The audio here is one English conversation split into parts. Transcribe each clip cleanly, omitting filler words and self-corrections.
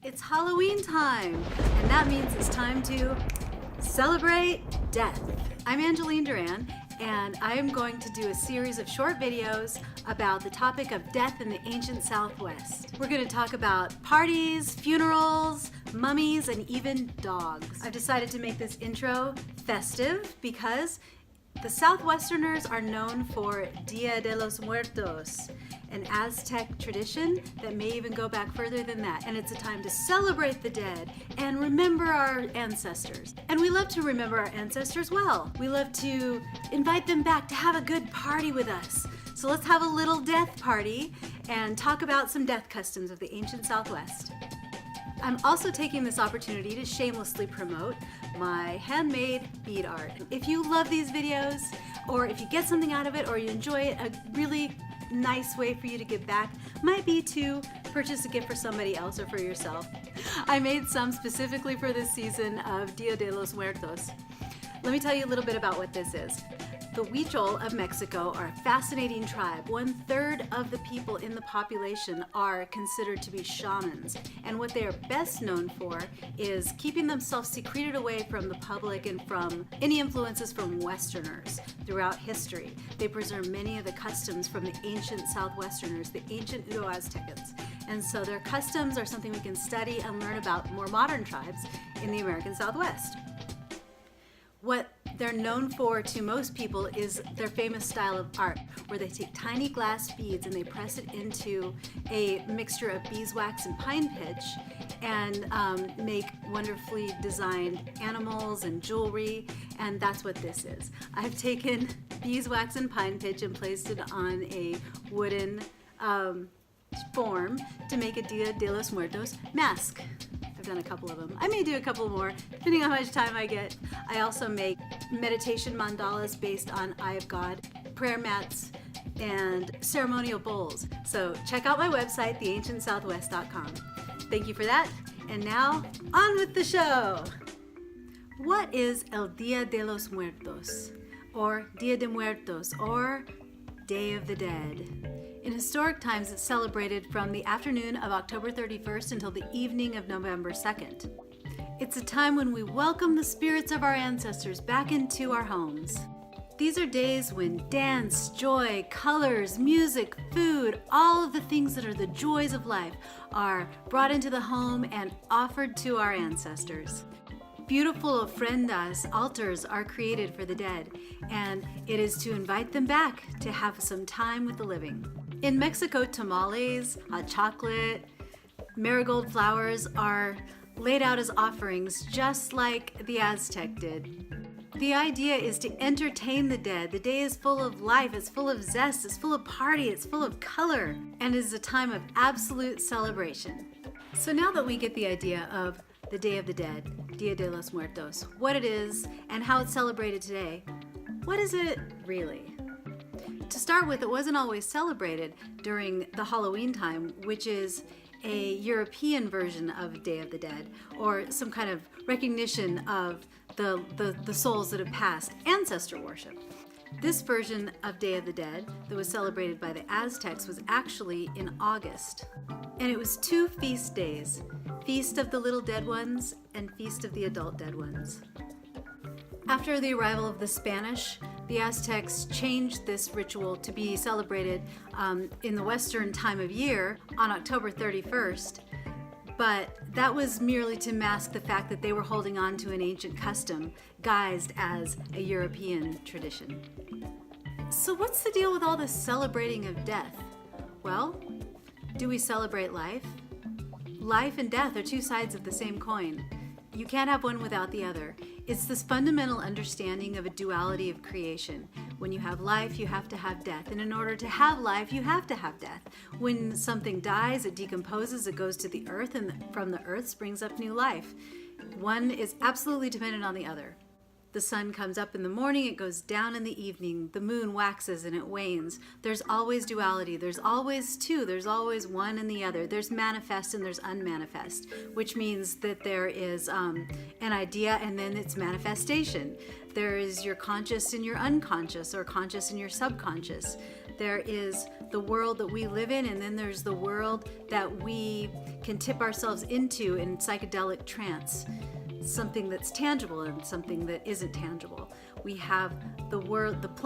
It's Halloween time, and that means it's time to celebrate death. I'm Angeline Duran, and I am going to do a series of short videos about the topic of death in the ancient Southwest. We're going to talk about parties, funerals, mummies, and even dogs. I've decided to make this intro festive because the Southwesterners are known for Dia de los Muertos, an Aztec tradition that may even go back further than that. And it's a time to celebrate the dead and remember our ancestors. And we love to remember our ancestors well. We love to invite them back to have a good party with us. So let's have a little death party and talk about some death customs of the ancient Southwest. I'm also taking this opportunity to shamelessly promote my handmade bead art. If you love these videos, or if you get something out of it, or you enjoy it, a really nice way for you to give back might be to purchase a gift for somebody else or for yourself. I made some specifically for this season of Dia de los Muertos. Let me tell you a little bit about what this is. The Huichol of Mexico are a fascinating tribe. 1/3 of the people in the population are considered to be shamans. And what they are best known for is keeping themselves secreted away from the public and from any influences from Westerners throughout history. They preserve many of the customs from the ancient Southwesterners, the ancient Aztecans. And so their customs are something we can study and learn about more modern tribes in the American Southwest. What they're known for to most people is their famous style of art, where they take tiny glass beads and they press it into a mixture of beeswax and pine pitch and make wonderfully designed animals and jewelry, and that's what this is. I've taken beeswax and pine pitch and placed it on a wooden form to make a Dia de los Muertos mask. I've done a couple of them. I may do a couple more, depending on how much time I get. I also make meditation mandalas based on Eye of God, prayer mats, and ceremonial bowls. So check out my website, theancientsouthwest.com. Thank you for that. And now, on with the show. What is El Dia de los Muertos, or Dia de Muertos, or Day of the Dead? In historic times, it's celebrated from the afternoon of October 31st until the evening of November 2nd. It's a time when we welcome the spirits of our ancestors back into our homes. These are days when dance, joy, colors, music, food, all of the things that are the joys of life are brought into the home and offered to our ancestors. Beautiful ofrendas, altars, are created for the dead, and it is to invite them back to have some time with the living. In Mexico, tamales, hot chocolate, marigold flowers are laid out as offerings just like the Aztec did. The idea is to entertain the dead. The day is full of life, it's full of zest, it's full of party, it's full of color, and is a time of absolute celebration. So now that we get the idea of the Day of the Dead, Dia de los Muertos, what it is and how it's celebrated today, what is it really? To start with, it wasn't always celebrated during the Halloween time, which is a European version of Day of the Dead, or some kind of recognition of the souls that have passed, ancestor worship. This version of Day of the Dead that was celebrated by the Aztecs was actually in August. And it was 2 feast days, Feast of the Little Dead Ones and Feast of the Adult Dead Ones. After the arrival of the Spanish, the Aztecs changed this ritual to be celebrated in the Western time of year on October 31st, but that was merely to mask the fact that they were holding on to an ancient custom guised as a European tradition. So what's the deal with all this celebrating of death? Well, do we celebrate life? Life and death are 2 sides of the same coin. You can't have one without the other. It's this fundamental understanding of a duality of creation. When you have life, you have to have death. And in order to have life, you have to have death. When something dies, it decomposes, it goes to the earth, and from the earth springs up new life. One is absolutely dependent on the other. The sun comes up in the morning, it goes down in the evening. The moon waxes and it wanes. There's always duality. There's always 2. There's always one and the other. There's manifest and there's unmanifest, which means that there is an idea and then its manifestation. There is your conscious and your unconscious, or conscious and your subconscious. There is the world that we live in, and then there's the world that we can tip ourselves into in psychedelic trance, something that's tangible and something that isn't tangible. We have the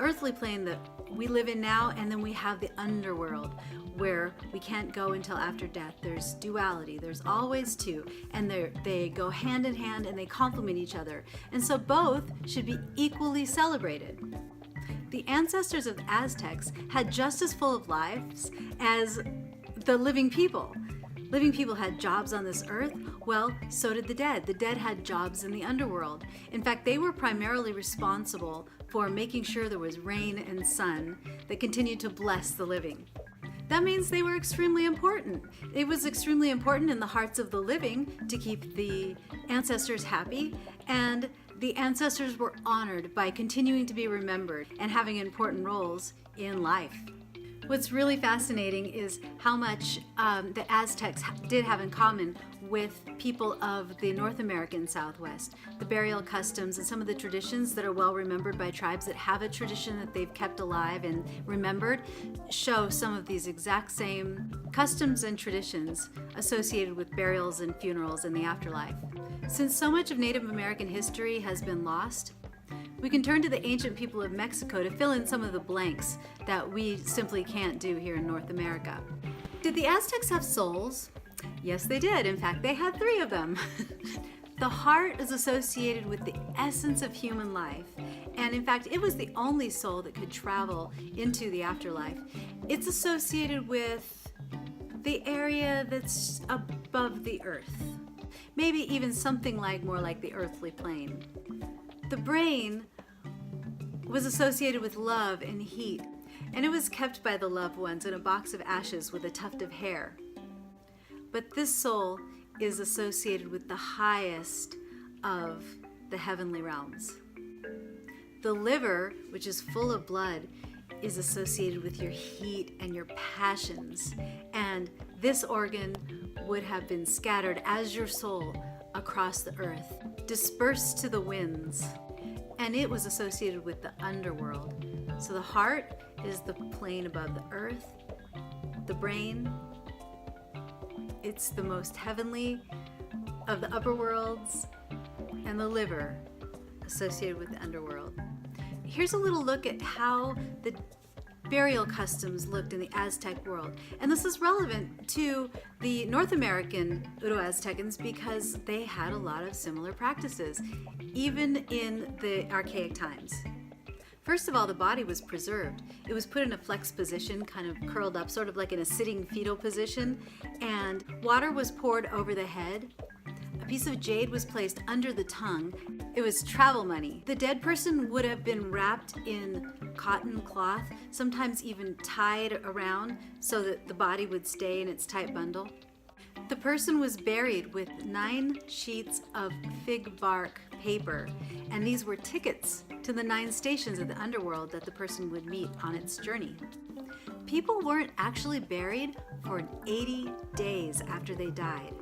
earthly plane that we live in now, and then we have the underworld where we can't go until after death. There's duality, there's always two, and they go hand in hand and they complement each other. And so both should be equally celebrated. The ancestors of the Aztecs had just as full of lives as the living people. Living people had jobs on this earth. Well, so did the dead. The dead had jobs in the underworld. In fact, they were primarily responsible for making sure there was rain and sun that continued to bless the living. That means they were extremely important. It was extremely important in the hearts of the living to keep the ancestors happy, and the ancestors were honored by continuing to be remembered and having important roles in life. What's really fascinating is how much the Aztecs did have in common with people of the North American Southwest. The burial customs and some of the traditions that are well remembered by tribes that have a tradition that they've kept alive and remembered show some of these exact same customs and traditions associated with burials and funerals in the afterlife. Since so much of Native American history has been lost, we can turn to the ancient people of Mexico to fill in some of the blanks that we simply can't do here in North America. Did the Aztecs have souls? Yes, they did. In fact, they had 3 of them. The heart is associated with the essence of human life, and in fact, it was the only soul that could travel into the afterlife. It's associated with the area that's above the earth, maybe even something more like the earthly plane. The brain was associated with love and heat, and it was kept by the loved ones in a box of ashes with a tuft of hair. But this soul is associated with the highest of the heavenly realms. The liver, which is full of blood, is associated with your heat and your passions, and this organ would have been scattered as your soul across the earth, dispersed to the winds, and it was associated with the underworld. So the heart is the plane above the earth. The brain, it's the most heavenly of the upper worlds, and the liver associated with the underworld. Here's a little look at how the burial customs looked in the Aztec world. And this is relevant to the North American Uro-Aztecans because they had a lot of similar practices, even in the archaic times. First of all, the body was preserved. It was put in a flexed position, kind of curled up, sort of like in a sitting fetal position, and water was poured over the head. A piece of jade was placed under the tongue. It was travel money. The dead person would have been wrapped in cotton cloth, sometimes even tied around so that the body would stay in its tight bundle. The person was buried with 9 sheets of fig bark paper, and these were tickets to the 9 stations of the underworld that the person would meet on its journey. People weren't actually buried for 80 days after they died.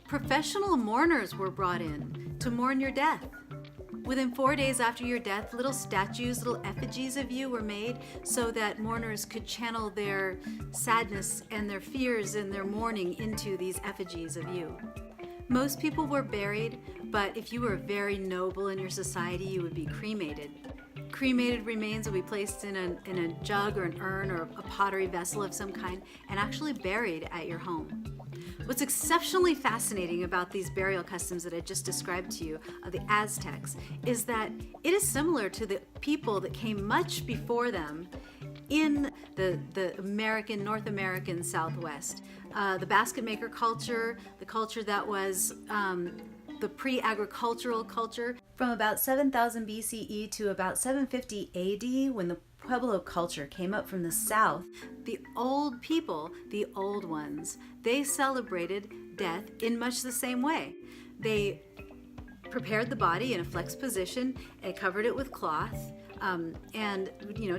Professional mourners were brought in to mourn your death. Within 4 days after your death, little statues, little effigies of you were made so that mourners could channel their sadness and their fears and their mourning into these effigies of you. Most people were buried, but if you were very noble in your society, you would be cremated. Cremated remains would be placed in a jug or an urn or a pottery vessel of some kind and actually buried at your home. What's exceptionally fascinating about these burial customs that I just described to you of the Aztecs is that it is similar to the people that came much before them in the North American Southwest. The basket maker culture, the culture that was the pre-agricultural culture, from about 7000 BCE to about 750 AD, when the Pueblo culture came up from the south. The old people, the old ones, they celebrated death in much the same way. They prepared the body in a flexed position and covered it with cloth, and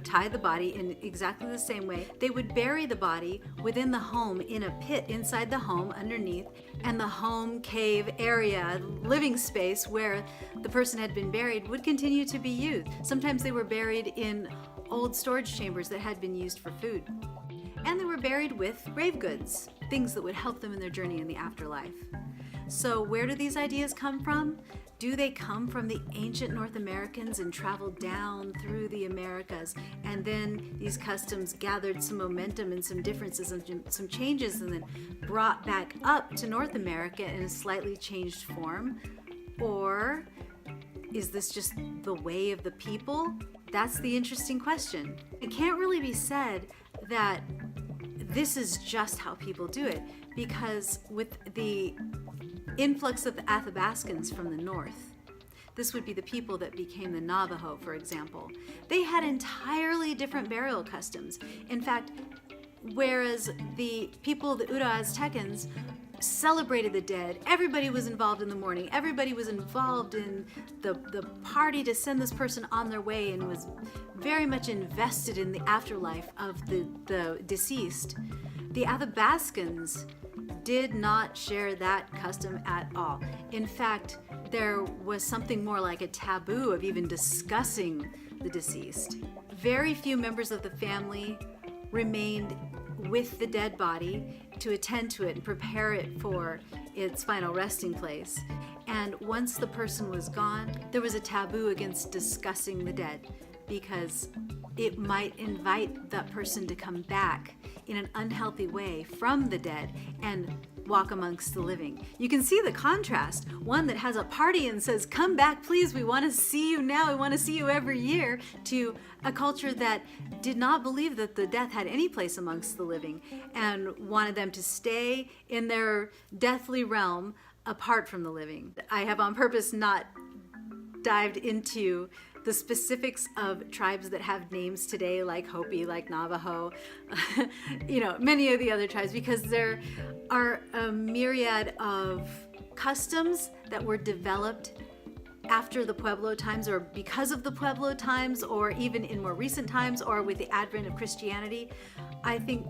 tied the body in exactly the same way. They would bury the body within the home in a pit inside the home underneath, and the home cave area, living space where the person had been buried, would continue to be used. Sometimes they were buried in old storage chambers that had been used for food. And they were buried with grave goods, things that would help them in their journey in the afterlife. So where do these ideas come from? Do they come from the ancient North Americans and traveled down through the Americas, and then these customs gathered some momentum and some differences and some changes and then brought back up to North America in a slightly changed form? Or is this just the way of the people? That's the interesting question. It can't really be said that this is just how people do it, because with the influx of the Athabascans from the north, this would be the people that became the Navajo, for example. They had entirely different burial customs. In fact, whereas the people, the Uro-Aztecans, celebrated the dead, everybody was involved in the mourning, everybody was involved in the party to send this person on their way and was very much invested in the afterlife of the deceased. The Athabascans did not share that custom at all. In fact, there was something more like a taboo of even discussing the deceased. Very few members of the family remained with the dead body to attend to it and prepare it for its final resting place. And once the person was gone, there was a taboo against discussing the dead, because it might invite that person to come back in an unhealthy way from the dead and walk amongst the living. You can see the contrast. One that has a party and says, "Come back, please, we want to see you now, we want to see you every year," to a culture that did not believe that the death had any place amongst the living and wanted them to stay in their deathly realm apart from the living. I have on purpose not dived into the specifics of tribes that have names today, like Hopi, like Navajo, many of the other tribes, because there are a myriad of customs that were developed after the Pueblo times, or because of the Pueblo times, or even in more recent times, or with the advent of Christianity. I think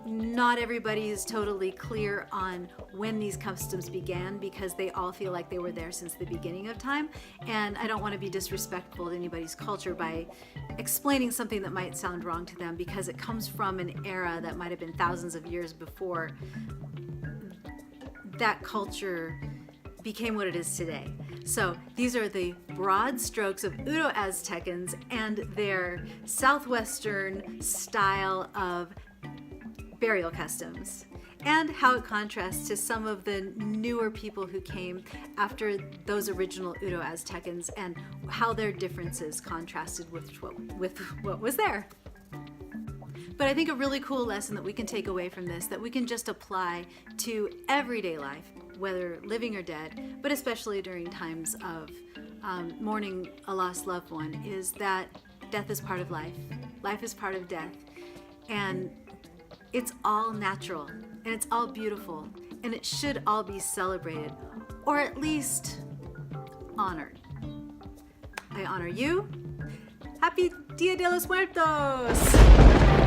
not everybody is totally clear on when these customs began, because they all feel like they were there since the beginning of time. And I don't want to be disrespectful to anybody's culture by explaining something that might sound wrong to them, because it comes from an era that might have been thousands of years before that culture became what it is today. So these are the broad strokes of Uro-Aztecans and their southwestern style of burial customs, and how it contrasts to some of the newer people who came after those original Uro-Aztecans, and how their differences contrasted with what was there. But I think a really cool lesson that we can take away from this, that we can just apply to everyday life, whether living or dead, but especially during times of mourning a lost loved one, is that death is part of life. Life is part of death. And it's all natural, and it's all beautiful, and it should all be celebrated, or at least honored. I honor you. Happy Dia de los Muertos!